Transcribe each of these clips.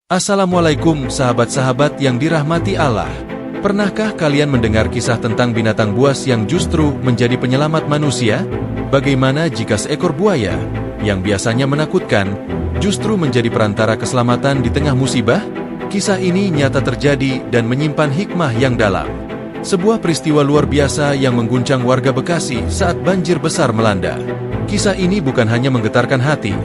Assalamualaikum sahabat-sahabat yang dirahmati Allah. Pernahkah kalian mendengar kisah tentang binatang buas yang justru menjadi penyelamat manusia? Bagaimana jika seekor buaya, yang biasanya menakutkan, justru menjadi perantara keselamatan di tengah musibah? Kisah ini nyata terjadi dan menyimpan hikmah yang dalam. Sebuah peristiwa luar biasa yang mengguncang warga Bekasi saat banjir besar melanda. Kisah ini bukan hanya menggetarkan hati,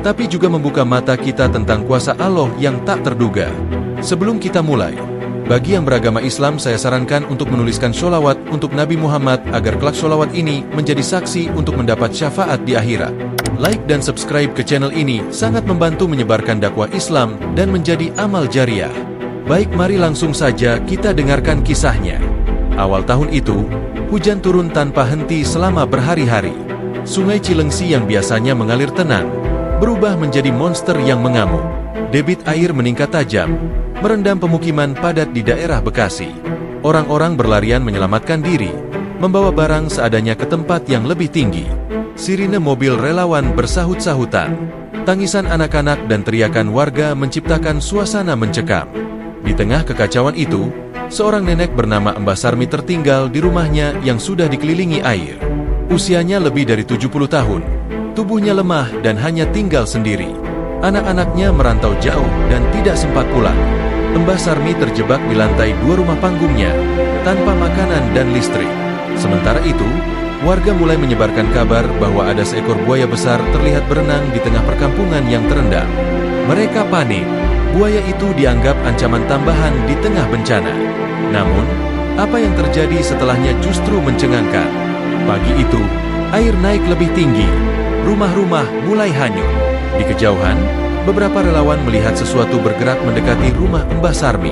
tapi juga membuka mata kita tentang kuasa Allah yang tak terduga. Sebelum kita mulai, bagi yang beragama Islam saya sarankan untuk menuliskan sholawat untuk Nabi Muhammad agar kelak sholawat ini menjadi saksi untuk mendapat syafaat di akhirat. Like dan subscribe ke channel ini sangat membantu menyebarkan dakwah Islam dan menjadi amal jariah. Baik, mari langsung saja kita dengarkan kisahnya. Awal tahun itu, hujan turun tanpa henti selama berhari-hari. Sungai Cilengsi yang biasanya mengalir tenang berubah menjadi monster yang mengamuk. Debit air meningkat tajam, merendam pemukiman padat di daerah Bekasi. Orang-orang berlarian menyelamatkan diri, membawa barang seadanya ke tempat yang lebih tinggi. Sirine mobil relawan bersahut-sahutan. Tangisan anak-anak dan teriakan warga menciptakan suasana mencekam. Di tengah kekacauan itu, seorang nenek bernama Mbah Sarmi tertinggal di rumahnya yang sudah dikelilingi air. Usianya lebih dari 70 tahun. Tubuhnya lemah dan hanya tinggal sendiri. Anak-anaknya merantau jauh dan tidak sempat pulang. Mbah Sarmi terjebak di lantai 2 rumah panggungnya, tanpa makanan dan listrik. Sementara itu, warga mulai menyebarkan kabar bahwa ada seekor buaya besar terlihat berenang di tengah perkampungan yang terendam. Mereka panik. Buaya itu dianggap ancaman tambahan di tengah bencana. Namun, apa yang terjadi setelahnya justru mencengangkan. Pagi itu, air naik lebih tinggi. Rumah-rumah mulai hanyut. Di kejauhan, beberapa relawan melihat sesuatu bergerak mendekati rumah Mbah Sarmi.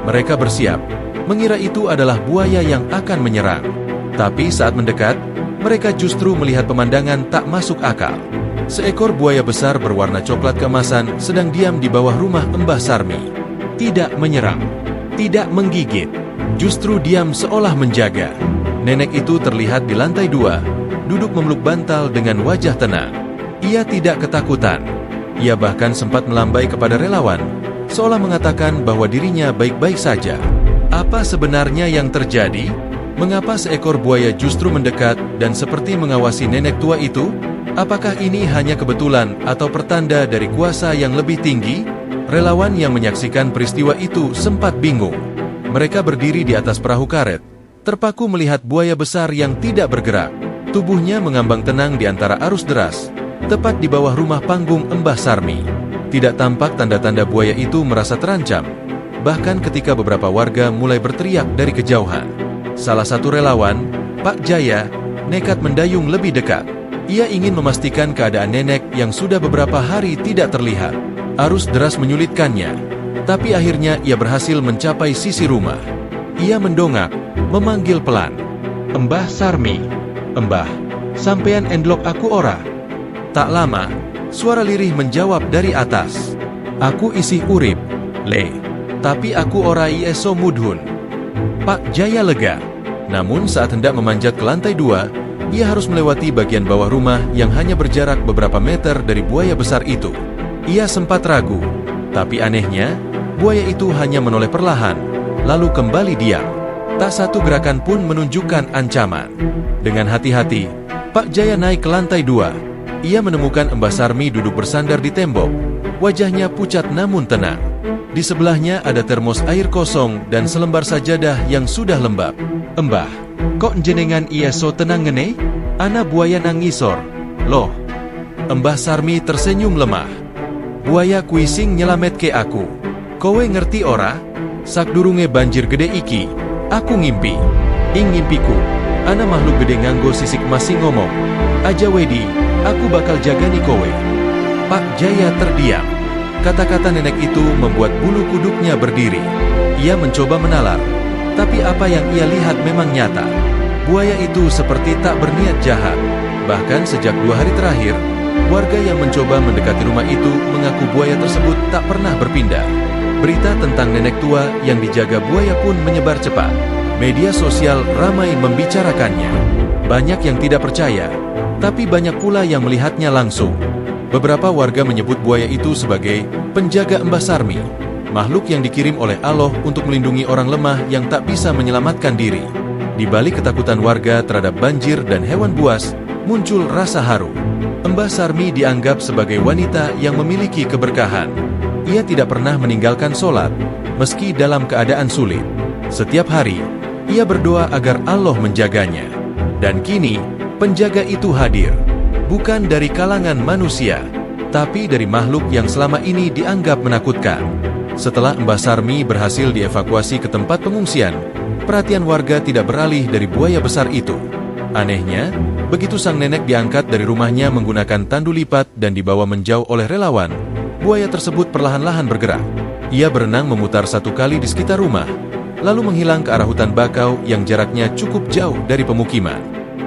Mereka bersiap, mengira itu adalah buaya yang akan menyerang. Tapi saat mendekat, mereka justru melihat pemandangan tak masuk akal. Seekor buaya besar berwarna coklat keemasan sedang diam di bawah rumah Mbah Sarmi. Tidak menyerang, tidak menggigit, justru diam seolah menjaga. Nenek itu terlihat di lantai 2, duduk memeluk bantal dengan wajah tenang. Ia tidak ketakutan. Ia bahkan sempat melambai kepada relawan, seolah mengatakan bahwa dirinya baik-baik saja. Apa sebenarnya yang terjadi? Mengapa seekor buaya justru mendekat dan seperti mengawasi nenek tua itu? Apakah ini hanya kebetulan atau pertanda dari kuasa yang lebih tinggi? Relawan yang menyaksikan peristiwa itu sempat bingung. Mereka berdiri di atas perahu karet, terpaku melihat buaya besar yang tidak bergerak. Tubuhnya mengambang tenang di antara arus deras, tepat di bawah rumah panggung Mbah Sarmi. Tidak tampak tanda-tanda buaya itu merasa terancam, bahkan ketika beberapa warga mulai berteriak dari kejauhan. Salah satu relawan, Pak Jaya, nekat mendayung lebih dekat. Ia ingin memastikan keadaan nenek yang sudah beberapa hari tidak terlihat. Arus deras menyulitkannya, tapi akhirnya ia berhasil mencapai sisi rumah. Ia mendongak, memanggil pelan, "Mbah Sarmi, Mbah, sampean endlok aku ora?" Tak lama, suara lirih menjawab dari atas, "Aku isih urip, Le. Tapi aku ora iso mudhun." Pak Jaya lega. Namun saat hendak memanjat ke lantai 2, ia harus melewati bagian bawah rumah yang hanya berjarak beberapa meter dari buaya besar itu. Ia sempat ragu, tapi anehnya, buaya itu hanya menoleh perlahan, lalu kembali diam. Tak satu gerakan pun menunjukkan ancaman. Dengan hati-hati, Pak Jaya naik ke lantai 2. Ia menemukan Mbah Sarmi duduk bersandar di tembok. Wajahnya pucat namun tenang. Di sebelahnya ada termos air kosong dan selembar sajadah yang sudah lembab. "Mbah, kok jenengan so tenang ngene? Ana buaya nangisor." "Loh." Mbah Sarmi tersenyum lemah. "Buaya kuising nyelamet ke aku. Kowe ngerti ora? Sakdurunge banjir gede iki, aku ngimpi. Ing ngimpiku, ana makhluk gede nganggo sisik masih ngomong, 'Aja wedi, aku bakal jagani kowe.'" Pak Jaya terdiam. Kata-kata nenek itu membuat bulu kuduknya berdiri. Ia mencoba menalar, tapi apa yang ia lihat memang nyata. Buaya itu seperti tak berniat jahat. Bahkan sejak 2 hari terakhir, warga yang mencoba mendekati rumah itu mengaku buaya tersebut tak pernah berpindah. Berita tentang nenek tua yang dijaga buaya pun menyebar cepat. Media sosial ramai membicarakannya. Banyak yang tidak percaya, tapi banyak pula yang melihatnya langsung. Beberapa warga menyebut buaya itu sebagai penjaga Mbah Sarmi, makhluk yang dikirim oleh Allah untuk melindungi orang lemah yang tak bisa menyelamatkan diri. Di balik ketakutan warga terhadap banjir dan hewan buas, muncul rasa haru. Mbah Sarmi dianggap sebagai wanita yang memiliki keberkahan. Ia tidak pernah meninggalkan sholat, meski dalam keadaan sulit. Setiap hari, ia berdoa agar Allah menjaganya. Dan kini, penjaga itu hadir. Bukan dari kalangan manusia, tapi dari makhluk yang selama ini dianggap menakutkan. Setelah Mbah Sarmi berhasil dievakuasi ke tempat pengungsian, perhatian warga tidak beralih dari buaya besar itu. Anehnya, begitu sang nenek diangkat dari rumahnya menggunakan tandu lipat dan dibawa menjauh oleh relawan, buaya tersebut perlahan-lahan bergerak. Ia berenang memutar 1 kali di sekitar rumah, lalu menghilang ke arah hutan bakau yang jaraknya cukup jauh dari pemukiman.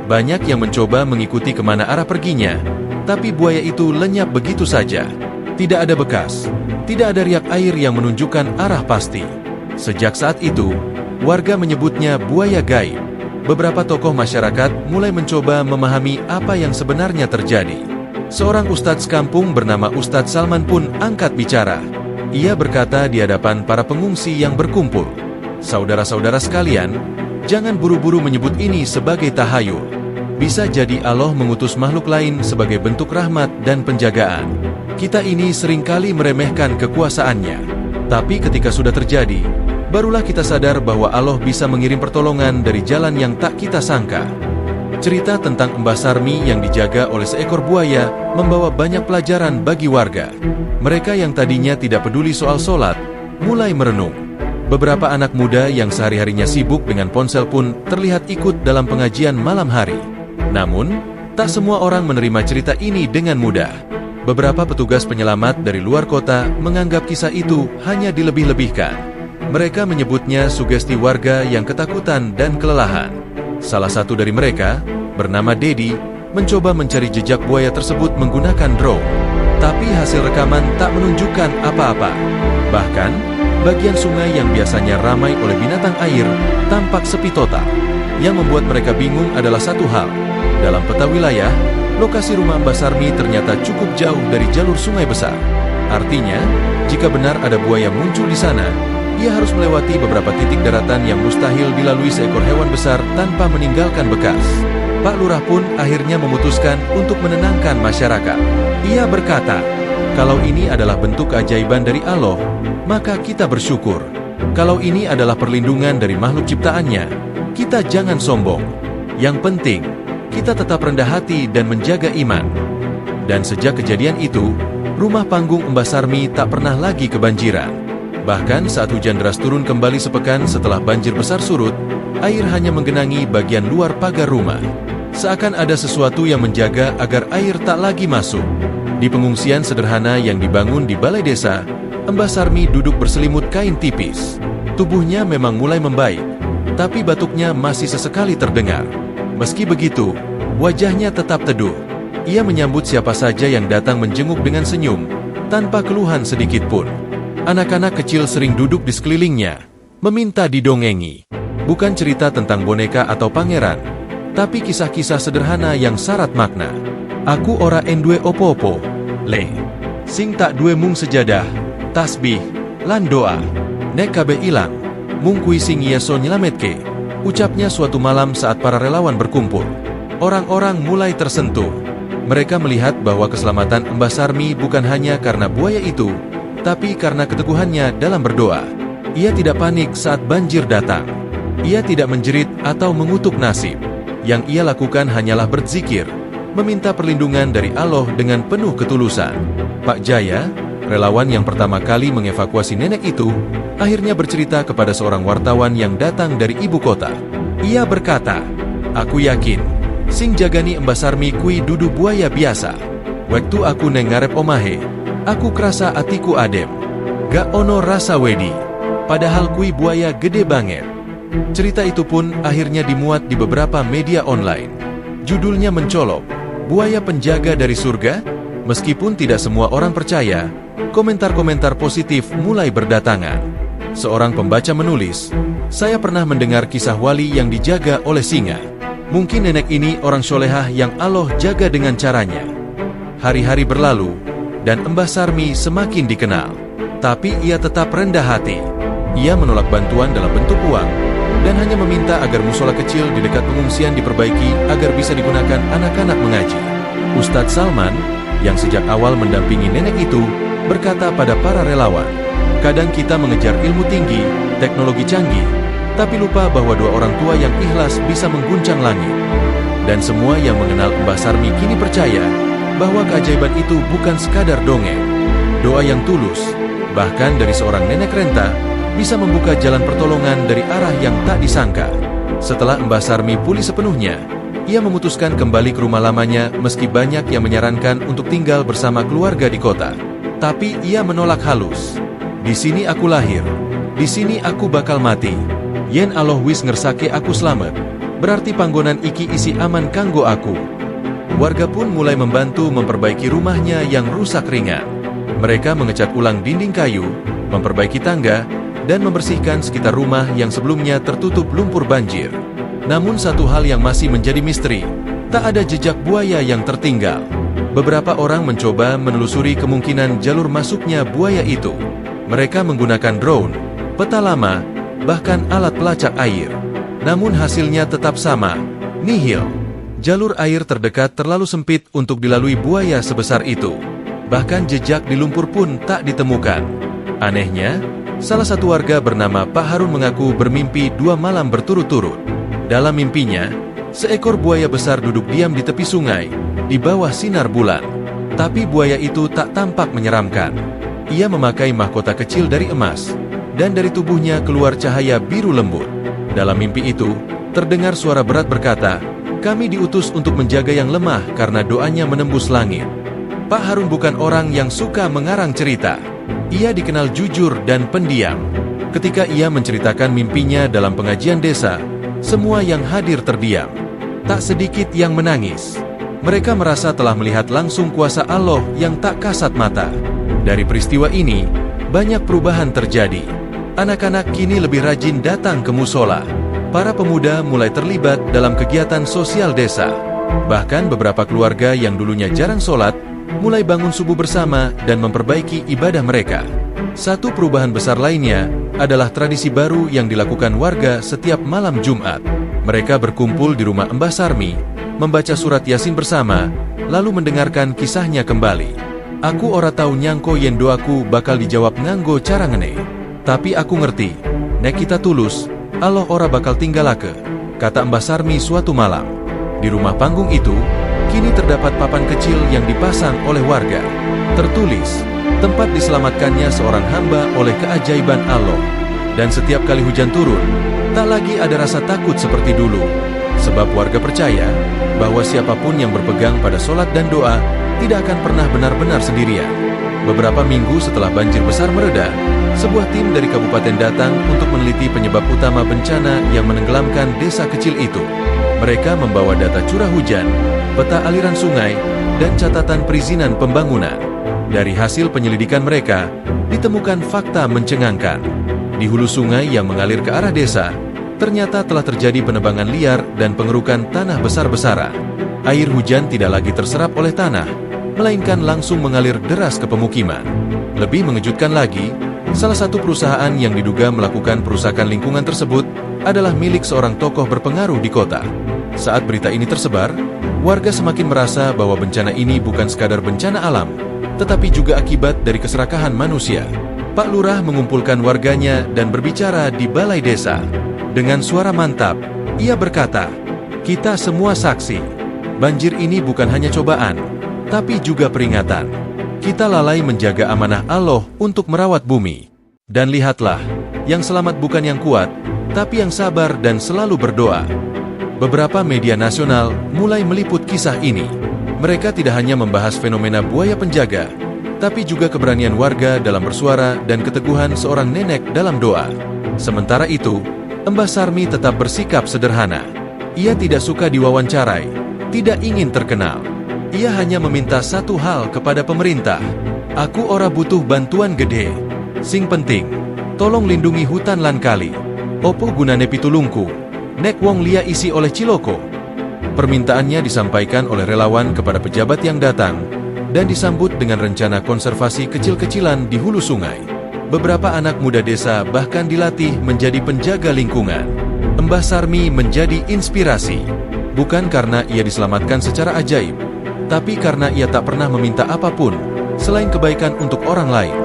Banyak yang mencoba mengikuti kemana arah perginya, tapi buaya itu lenyap begitu saja. Tidak ada bekas, tidak ada riak air yang menunjukkan arah pasti. Sejak saat itu, warga menyebutnya buaya gaib. Beberapa tokoh masyarakat mulai mencoba memahami apa yang sebenarnya terjadi. Seorang ustadz kampung bernama Ustadz Salman pun angkat bicara. Ia berkata di hadapan para pengungsi yang berkumpul, "Saudara-saudara sekalian, jangan buru-buru menyebut ini sebagai tahayul. Bisa jadi Allah mengutus makhluk lain sebagai bentuk rahmat dan penjagaan. Kita ini seringkali meremehkan kekuasaannya. Tapi ketika sudah terjadi, barulah kita sadar bahwa Allah bisa mengirim pertolongan dari jalan yang tak kita sangka." Cerita tentang Mbah Sarmi yang dijaga oleh seekor buaya membawa banyak pelajaran bagi warga. Mereka yang tadinya tidak peduli soal sholat, mulai merenung. Beberapa anak muda yang sehari-harinya sibuk dengan ponsel pun terlihat ikut dalam pengajian malam hari. Namun, tak semua orang menerima cerita ini dengan mudah. Beberapa petugas penyelamat dari luar kota menganggap kisah itu hanya dilebih-lebihkan. Mereka menyebutnya sugesti warga yang ketakutan dan kelelahan. Salah satu dari mereka, bernama Dedi, mencoba mencari jejak buaya tersebut menggunakan drone. Tapi hasil rekaman tak menunjukkan apa-apa. Bahkan, bagian sungai yang biasanya ramai oleh binatang air tampak sepi total. Yang membuat mereka bingung adalah satu hal. Dalam peta wilayah, lokasi rumah Mbah Sarmi ternyata cukup jauh dari jalur sungai besar. Artinya, jika benar ada buaya muncul di sana, ia harus melewati beberapa titik daratan yang mustahil dilalui seekor hewan besar tanpa meninggalkan bekas. Pak Lurah pun akhirnya memutuskan untuk menenangkan masyarakat. Ia berkata, "Kalau ini adalah bentuk keajaiban dari Allah, maka kita bersyukur. Kalau ini adalah perlindungan dari makhluk ciptaannya, kita jangan sombong. Yang penting, kita tetap rendah hati dan menjaga iman." Dan sejak kejadian itu, rumah panggung Mbah Sarmi tak pernah lagi kebanjiran. Bahkan saat hujan deras turun kembali sepekan setelah banjir besar surut, air hanya menggenangi bagian luar pagar rumah. Seakan ada sesuatu yang menjaga agar air tak lagi masuk. Di pengungsian sederhana yang dibangun di balai desa, Mbah Sarmi duduk berselimut kain tipis. Tubuhnya memang mulai membaik, tapi batuknya masih sesekali terdengar. Meski begitu, wajahnya tetap teduh. Ia menyambut siapa saja yang datang menjenguk dengan senyum, tanpa keluhan sedikit pun. Anak-anak kecil sering duduk di sekelilingnya, meminta didongengi. Bukan cerita tentang boneka atau pangeran, tapi kisah-kisah sederhana yang syarat makna. "Aku ora enduwe opo-opo, le. Sing tak duwe mung sejadah, tasbih, lan doa. Nek kabeh ilang, mung kui sing yeso nyelametke," ucapnya suatu malam saat para relawan berkumpul. Orang-orang mulai tersentuh. Mereka melihat bahwa keselamatan Mbah Sarmi bukan hanya karena buaya itu, tapi karena keteguhannya dalam berdoa. Ia tidak panik saat banjir datang. Ia tidak menjerit atau mengutuk nasib. Yang ia lakukan hanyalah berzikir, meminta perlindungan dari Allah dengan penuh ketulusan. Pak Jaya, relawan yang pertama kali mengevakuasi nenek itu, akhirnya bercerita kepada seorang wartawan yang datang dari ibu kota. Ia berkata, "Aku yakin, sing jagani Mbah Sarmi kui dudu buaya biasa. Waktu aku neng ngarep omahe, aku kerasa atiku adem. Gak ono rasa wedi. Padahal kui buaya gede banget." Cerita itu pun akhirnya dimuat di beberapa media online. Judulnya mencolok, "Buaya Penjaga dari Surga?" Meskipun tidak semua orang percaya, komentar-komentar positif mulai berdatangan. Seorang pembaca menulis, "Saya pernah mendengar kisah wali yang dijaga oleh singa. Mungkin nenek ini orang solehah yang Allah jaga dengan caranya." Hari-hari berlalu, dan Mbah Sarmi semakin dikenal. Tapi ia tetap rendah hati. Ia menolak bantuan dalam bentuk uang, dan hanya meminta agar musola kecil di dekat pengungsian diperbaiki agar bisa digunakan anak-anak mengaji. Ustadz Salman, yang sejak awal mendampingi nenek itu, berkata pada para relawan, "Kadang kita mengejar ilmu tinggi, teknologi canggih, tapi lupa bahwa doa orang tua yang ikhlas bisa mengguncang langit." Dan semua yang mengenal Mbah Sarmi kini percaya bahwa keajaiban itu bukan sekadar dongeng. Doa yang tulus, bahkan dari seorang nenek renta, bisa membuka jalan pertolongan dari arah yang tak disangka. Setelah Mbah Sarmi pulih sepenuhnya, ia memutuskan kembali ke rumah lamanya meski banyak yang menyarankan untuk tinggal bersama keluarga di kota. Tapi ia menolak halus. "Di sini aku lahir, di sini aku bakal mati. Yen Allah wis ngersake aku slamet, berarti panggonan iki isi aman kanggo aku." Warga pun mulai membantu memperbaiki rumahnya yang rusak ringan. Mereka mengecat ulang dinding kayu, memperbaiki tangga, dan membersihkan sekitar rumah yang sebelumnya tertutup lumpur banjir. Namun satu hal yang masih menjadi misteri, tak ada jejak buaya yang tertinggal. Beberapa orang mencoba menelusuri kemungkinan jalur masuknya buaya itu. Mereka menggunakan drone, peta lama, bahkan alat pelacak air. Namun hasilnya tetap sama, nihil. Jalur air terdekat terlalu sempit untuk dilalui buaya sebesar itu. Bahkan jejak di lumpur pun tak ditemukan. Anehnya, salah satu warga bernama Pak Harun mengaku bermimpi 2 malam berturut-turut. Dalam mimpinya, seekor buaya besar duduk diam di tepi sungai, di bawah sinar bulan. Tapi buaya itu tak tampak menyeramkan. Ia memakai mahkota kecil dari emas, dan dari tubuhnya keluar cahaya biru lembut. Dalam mimpi itu, terdengar suara berat berkata, "Kami diutus untuk menjaga yang lemah karena doanya menembus langit." Pak Harun bukan orang yang suka mengarang cerita. Ia dikenal jujur dan pendiam. Ketika ia menceritakan mimpinya dalam pengajian desa, semua yang hadir terdiam. Tak sedikit yang menangis. Mereka merasa telah melihat langsung kuasa Allah yang tak kasat mata. Dari peristiwa ini, banyak perubahan terjadi. Anak-anak kini lebih rajin datang ke musola. Para pemuda mulai terlibat dalam kegiatan sosial desa. Bahkan beberapa keluarga yang dulunya jarang sholat, mulai bangun subuh bersama dan memperbaiki ibadah mereka. Satu perubahan besar lainnya adalah tradisi baru yang dilakukan warga setiap malam Jumat. Mereka berkumpul di rumah Mbah Sarmi, membaca surat Yasin bersama, lalu mendengarkan kisahnya kembali. "Aku ora tahu nyangko yen doaku bakal dijawab nganggo cara ngene. Tapi aku ngerti, nek kita tulus, Allah ora bakal tinggalake," kata Mbah Sarmi suatu malam. Di rumah panggung itu, kini terdapat papan kecil yang dipasang oleh warga. Tertulis, tempat diselamatkannya seorang hamba oleh keajaiban Allah. Dan setiap kali hujan turun, tak lagi ada rasa takut seperti dulu. Sebab warga percaya bahwa siapapun yang berpegang pada sholat dan doa tidak akan pernah benar-benar sendirian. Beberapa minggu setelah banjir besar mereda, sebuah tim dari kabupaten datang untuk meneliti penyebab utama bencana yang menenggelamkan desa kecil itu. Mereka membawa data curah hujan, peta aliran sungai, dan catatan perizinan pembangunan. Dari hasil penyelidikan mereka, ditemukan fakta mencengangkan. Di hulu sungai yang mengalir ke arah desa, ternyata telah terjadi penebangan liar dan pengerukan tanah besar-besaran. Air hujan tidak lagi terserap oleh tanah, melainkan langsung mengalir deras ke pemukiman. Lebih mengejutkan lagi, salah satu perusahaan yang diduga melakukan perusakan lingkungan tersebut adalah milik seorang tokoh berpengaruh di kota. Saat berita ini tersebar, warga semakin merasa bahwa bencana ini bukan sekadar bencana alam, tetapi juga akibat dari keserakahan manusia. Pak Lurah mengumpulkan warganya dan berbicara di balai desa. Dengan suara mantap, ia berkata, "Kita semua saksi. Banjir ini bukan hanya cobaan, tapi juga peringatan. Kita lalai menjaga amanah Allah untuk merawat bumi. Dan lihatlah, yang selamat bukan yang kuat, tapi yang sabar dan selalu berdoa." Beberapa media nasional mulai meliput kisah ini. Mereka tidak hanya membahas fenomena buaya penjaga, tapi juga keberanian warga dalam bersuara dan keteguhan seorang nenek dalam doa. Sementara itu, Mbah Sarmi tetap bersikap sederhana. Ia tidak suka diwawancarai, tidak ingin terkenal. Ia hanya meminta satu hal kepada pemerintah. "Aku ora butuh bantuan gede. Sing penting, tolong lindungi hutan lan kali. Opo gunane pitulungku? Nek wong lia isi oleh ciloko." Permintaannya disampaikan oleh relawan kepada pejabat yang datang dan disambut dengan rencana konservasi kecil-kecilan di hulu sungai. Beberapa anak muda desa bahkan dilatih menjadi penjaga lingkungan. Mbah Sarmi menjadi inspirasi, bukan karena ia diselamatkan secara ajaib, tapi karena ia tak pernah meminta apapun selain kebaikan untuk orang lain.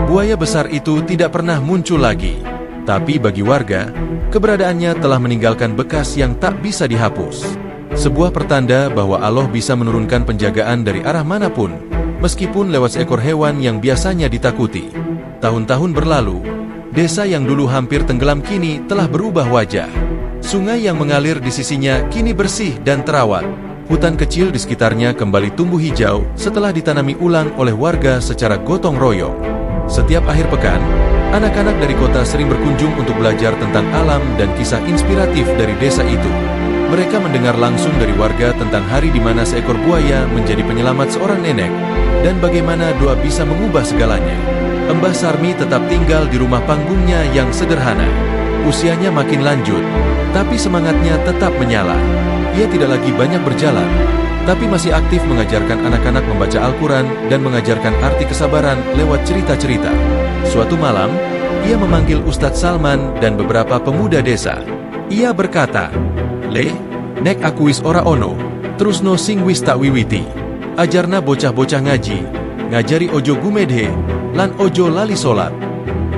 Buaya besar itu tidak pernah muncul lagi, tapi bagi warga, keberadaannya telah meninggalkan bekas yang tak bisa dihapus. Sebuah pertanda bahwa Allah bisa menurunkan penjagaan dari arah manapun, meskipun lewat seekor hewan yang biasanya ditakuti. Tahun-tahun berlalu, desa yang dulu hampir tenggelam kini telah berubah wajah. Sungai yang mengalir di sisinya kini bersih dan terawat. Hutan kecil di sekitarnya kembali tumbuh hijau setelah ditanami ulang oleh warga secara gotong royong. Setiap akhir pekan, anak-anak dari kota sering berkunjung untuk belajar tentang alam dan kisah inspiratif dari desa itu. Mereka mendengar langsung dari warga tentang hari di mana seekor buaya menjadi penyelamat seorang nenek, dan bagaimana doa bisa mengubah segalanya. Mbah Sarmi tetap tinggal di rumah panggungnya yang sederhana. Usianya makin lanjut, tapi semangatnya tetap menyala. Ia tidak lagi banyak berjalan, tapi masih aktif mengajarkan anak-anak membaca Al-Quran dan mengajarkan arti kesabaran lewat cerita-cerita. Suatu malam, ia memanggil Ustadz Salman dan beberapa pemuda desa. Ia berkata, "Le, nek aku wis ora ono, terusno sing wis tak wiwiti. Ajarna bocah-bocah ngaji, ngajari ojo gumedhe, lan ojo lali solat."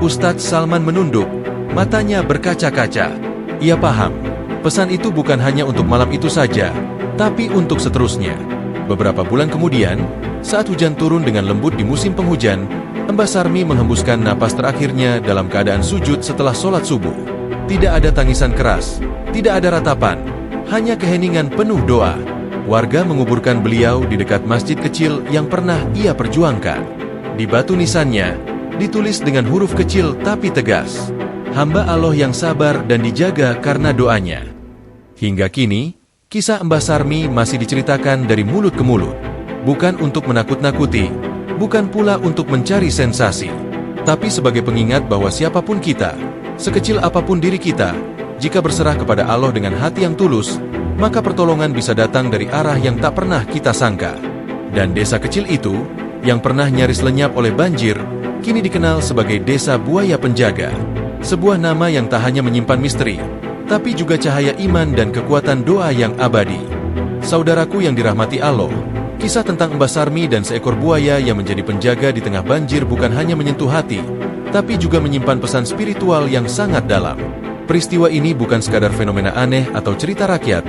Ustadz Salman menunduk, matanya berkaca-kaca. Ia paham, pesan itu bukan hanya untuk malam itu saja, tapi untuk seterusnya. Beberapa bulan kemudian, saat hujan turun dengan lembut di musim penghujan, Mbah Sarmi menghembuskan napas terakhirnya dalam keadaan sujud setelah sholat subuh. Tidak ada tangisan keras, tidak ada ratapan, hanya keheningan penuh doa. Warga menguburkan beliau di dekat masjid kecil yang pernah ia perjuangkan. Di batu nisannya, ditulis dengan huruf kecil tapi tegas, "Hamba Allah yang sabar dan dijaga karena doanya." Hingga kini, kisah Mbah Sarmi masih diceritakan dari mulut ke mulut. Bukan untuk menakut-nakuti, bukan pula untuk mencari sensasi, tapi sebagai pengingat bahwa siapapun kita, sekecil apapun diri kita, jika berserah kepada Allah dengan hati yang tulus, maka pertolongan bisa datang dari arah yang tak pernah kita sangka. Dan desa kecil itu, yang pernah nyaris lenyap oleh banjir, kini dikenal sebagai Desa Buaya Penjaga. Sebuah nama yang tak hanya menyimpan misteri, tapi juga cahaya iman dan kekuatan doa yang abadi. Saudaraku yang dirahmati Allah, kisah tentang Mbah Sarmi dan seekor buaya yang menjadi penjaga di tengah banjir bukan hanya menyentuh hati, tapi juga menyimpan pesan spiritual yang sangat dalam. Peristiwa ini bukan sekadar fenomena aneh atau cerita rakyat,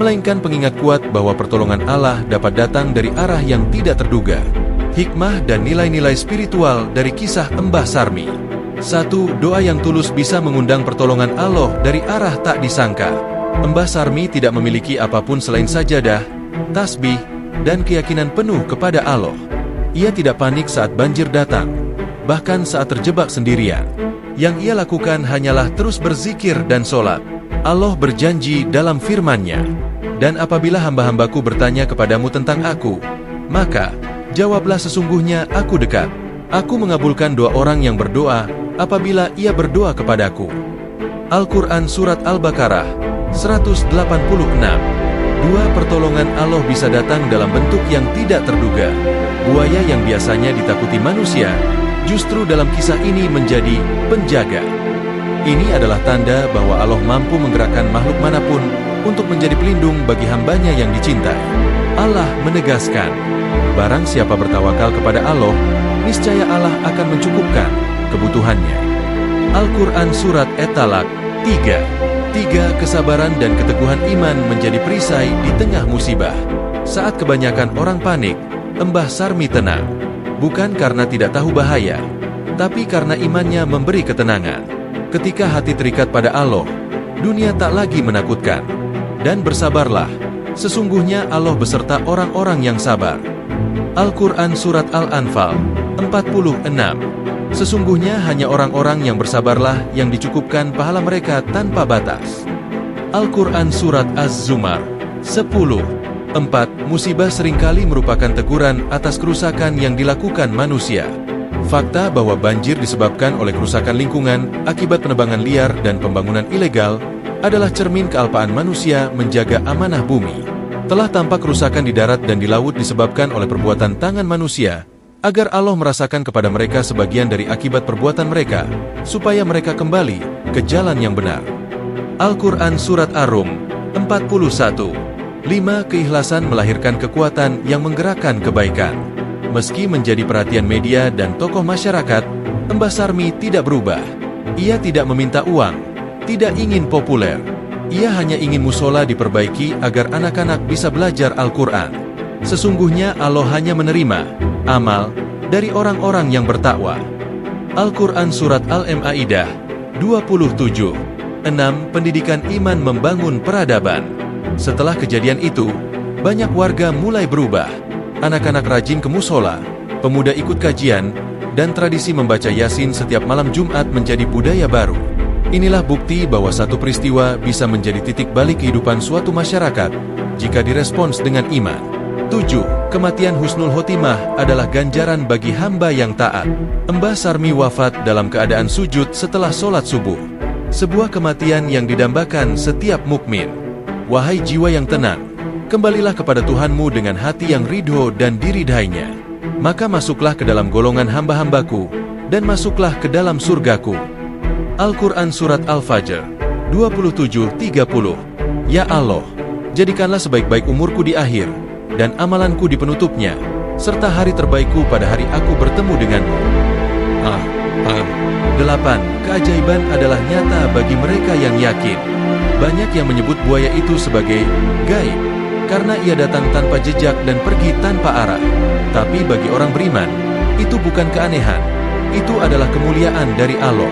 melainkan pengingat kuat bahwa pertolongan Allah dapat datang dari arah yang tidak terduga. Hikmah dan nilai-nilai spiritual dari kisah Mbah Sarmi. 1. Doa yang tulus bisa mengundang pertolongan Allah dari arah tak disangka. Mbah Sarmi tidak memiliki apapun selain sajadah, tasbih, dan keyakinan penuh kepada Allah. Ia tidak panik saat banjir datang, bahkan saat terjebak sendirian. Yang ia lakukan hanyalah terus berzikir dan sholat. Allah berjanji dalam firman-Nya, "Dan apabila hamba-hambaku bertanya kepadamu tentang aku, maka jawablah sesungguhnya aku dekat. Aku mengabulkan doa orang yang berdoa apabila ia berdoa kepadaku." Al-Quran Surat Al-Baqarah 186. 2. Pertolongan Allah bisa datang dalam bentuk yang tidak terduga. Buaya yang biasanya ditakuti manusia, justru dalam kisah ini menjadi penjaga. Ini adalah tanda bahwa Allah mampu menggerakkan makhluk manapun untuk menjadi pelindung bagi hambanya yang dicintai. Allah menegaskan, barang siapa bertawakal kepada Allah, niscaya Allah akan mencukupkan kebutuhannya. Al-Quran Surat At-Talaq 3. Kesabaran dan keteguhan iman menjadi perisai di tengah musibah. Saat kebanyakan orang panik, Mbah Sarmi tenang. Bukan karena tidak tahu bahaya, tapi karena imannya memberi ketenangan. Ketika hati terikat pada Allah, dunia tak lagi menakutkan. Dan bersabarlah, sesungguhnya Allah beserta orang-orang yang sabar. Al-Quran Surat Al-Anfal 46. Sesungguhnya hanya orang-orang yang bersabarlah yang dicukupkan pahala mereka tanpa batas. Al-Quran Surat Az-Zumar 10. 4. Musibah seringkali merupakan teguran atas kerusakan yang dilakukan manusia. Fakta bahwa banjir disebabkan oleh kerusakan lingkungan akibat penebangan liar dan pembangunan ilegal adalah cermin kealpaan manusia menjaga amanah bumi. Telah tampak kerusakan di darat dan di laut disebabkan oleh perbuatan tangan manusia, agar Allah merasakan kepada mereka sebagian dari akibat perbuatan mereka, supaya mereka kembali ke jalan yang benar. Al-Quran Surat Ar-Rum 41. 5. Keikhlasan melahirkan kekuatan yang menggerakkan kebaikan. Meski menjadi perhatian media dan tokoh masyarakat, Mbah Sarmi tidak berubah. Ia tidak meminta uang, tidak ingin populer. Ia hanya ingin musola diperbaiki agar anak-anak bisa belajar Al-Quran. Sesungguhnya Allah hanya menerima amal dari orang-orang yang bertakwa. Al-Quran Surat Al-Ma'idah 27. 6. Pendidikan iman membangun peradaban. Setelah kejadian itu, banyak warga mulai berubah. Anak-anak rajin ke musola, pemuda ikut kajian, dan tradisi membaca Yasin setiap malam Jumat menjadi budaya baru. Inilah bukti bahwa satu peristiwa bisa menjadi titik balik kehidupan suatu masyarakat jika direspons dengan iman. 7. Kematian husnul khotimah adalah ganjaran bagi hamba yang taat. Mbah Sarmi wafat dalam keadaan sujud setelah sholat subuh. Sebuah kematian yang didambakan setiap mukmin. Wahai jiwa yang tenang, kembalilah kepada Tuhanmu dengan hati yang ridho dan diridhainya. Maka masuklah ke dalam golongan hamba-hambaku, dan masuklah ke dalam surgaku. Al-Quran Surat Al-Fajr 27-30. Ya Allah, jadikanlah sebaik-baik umurku di akhir, dan amalanku di penutupnya, serta hari terbaikku pada hari aku bertemu denganmu. 8. Keajaiban adalah nyata bagi mereka yang yakin. Banyak yang menyebut buaya itu sebagai gaib, karena ia datang tanpa jejak dan pergi tanpa arah. Tapi bagi orang beriman, itu bukan keanehan, itu adalah kemuliaan dari Allah.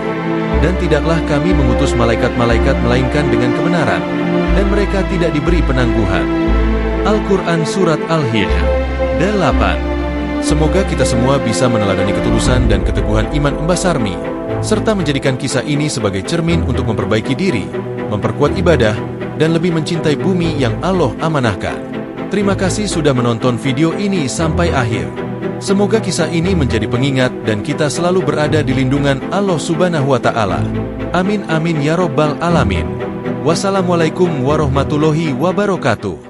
Dan tidaklah kami mengutus malaikat-malaikat melainkan dengan kebenaran, dan mereka tidak diberi penangguhan. Al-Quran Surat Al-Hijr 8. Semoga kita semua bisa meneladani ketulusan dan keteguhan iman Mbah Sarmi, serta menjadikan kisah ini sebagai cermin untuk memperbaiki diri, memperkuat ibadah, dan lebih mencintai bumi yang Allah amanahkan. Terima kasih sudah menonton video ini sampai akhir. Semoga kisah ini menjadi pengingat dan kita selalu berada di lindungan Allah Subhanahu wa Ta'ala. Amin amin ya Rabbal Alamin. Wassalamualaikum warahmatullahi wabarakatuh.